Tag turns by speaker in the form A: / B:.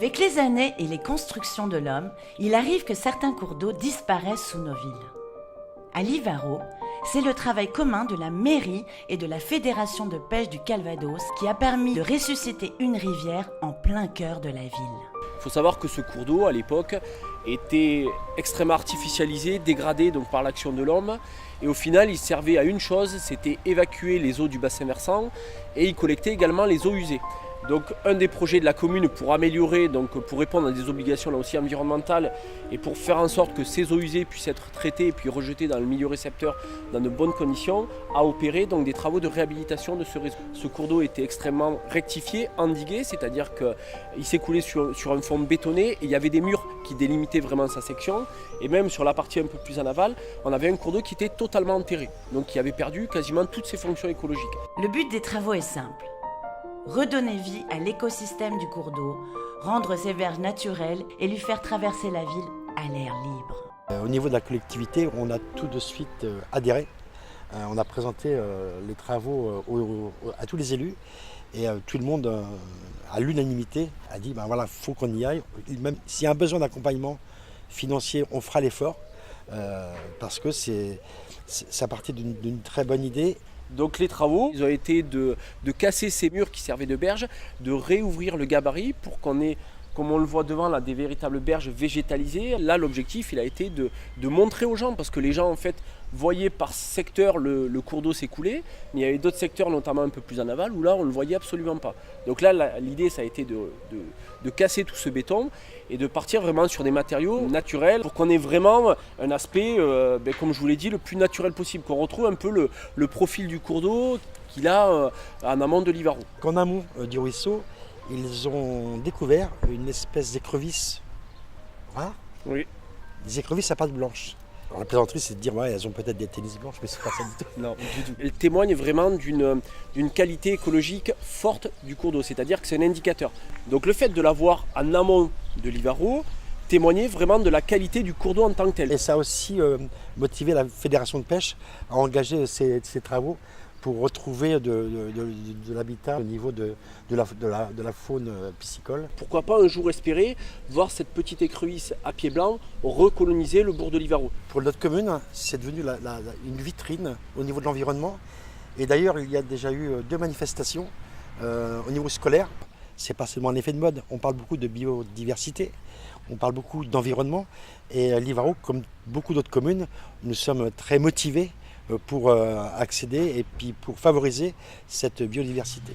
A: Avec les années et les constructions de l'homme, il arrive que certains cours d'eau disparaissent sous nos villes. À Livarot, c'est le travail commun de la mairie et de la Fédération de pêche du Calvados qui a permis de ressusciter une rivière en plein cœur de la ville.
B: Il faut savoir que ce cours d'eau, à l'époque, était extrêmement artificialisé, dégradé donc, par l'action de l'homme. Et au final, il servait à une chose, c'était évacuer les eaux du bassin versant et il collectait également les eaux usées. Donc un des projets de la commune pour améliorer, donc pour répondre à des obligations là aussi environnementales et pour faire en sorte que ces eaux usées puissent être traitées et puis rejetées dans le milieu récepteur dans de bonnes conditions, a opéré donc des travaux de réhabilitation de ce réseau. Ce cours d'eau était extrêmement rectifié, endigué, c'est-à-dire qu'il s'écoulait sur un fond bétonné et il y avait des murs qui délimitaient vraiment sa section. Et même sur la partie un peu plus en aval, on avait un cours d'eau qui était totalement enterré, donc qui avait perdu quasiment toutes ses fonctions écologiques.
A: Le but des travaux est simple. Redonner vie à l'écosystème du cours d'eau, rendre ses berges naturelles et lui faire traverser la ville à l'air libre.
C: Au niveau de la collectivité, on a tout de suite adhéré. On a présenté les travaux à tous les élus et tout le monde, à l'unanimité, a dit voilà, faut qu'on y aille. Même s'il y a un besoin d'accompagnement financier, on fera l'effort parce que ça partait d'une très bonne idée.
B: Donc les travaux, ils ont été de casser ces murs qui servaient de berge, de réouvrir le gabarit pour qu'on ait, comme on le voit devant là, des véritables berges végétalisées. Là, l'objectif, il a été de montrer aux gens, parce que les gens en fait voyaient par secteur le cours d'eau s'écouler, mais il y avait d'autres secteurs, notamment un peu plus en aval, où là, on ne le voyait absolument pas. Donc là, l'idée, ça a été de casser tout ce béton et de partir vraiment sur des matériaux naturels pour qu'on ait vraiment un aspect, comme je vous l'ai dit, le plus naturel possible, qu'on retrouve un peu le profil du cours d'eau qu'il a en amont de Livarot.
C: En amont du ruisseau, ils ont découvert une espèce d'écrevisse rare.
B: Oui.
C: Des écrevisses à pattes blanches. Alors, la plaisanterie, c'est de dire elles ont peut-être des tennis blanches, mais c'est pas ça du tout.
B: Non, du tout. Elle témoigne vraiment d'une qualité écologique forte du cours d'eau, c'est-à-dire que c'est un indicateur. Donc le fait de l'avoir en amont de Livarot témoignait vraiment de la qualité du cours d'eau en tant que tel.
C: Et ça a aussi motivé la Fédération de pêche à engager ces travaux pour retrouver de l'habitat au niveau de la faune piscicole.
B: Pourquoi pas un jour espérer voir cette petite écrevisse à pied blanc recoloniser le bourg de Livarot.
C: Pour notre commune, c'est devenu une vitrine au niveau de l'environnement. Et d'ailleurs, il y a déjà eu 2 manifestations au niveau scolaire. C'est pas seulement un effet de mode, on parle beaucoup de biodiversité, on parle beaucoup d'environnement. Et Livarot, comme beaucoup d'autres communes, nous sommes très motivés pour accéder et puis pour favoriser cette biodiversité.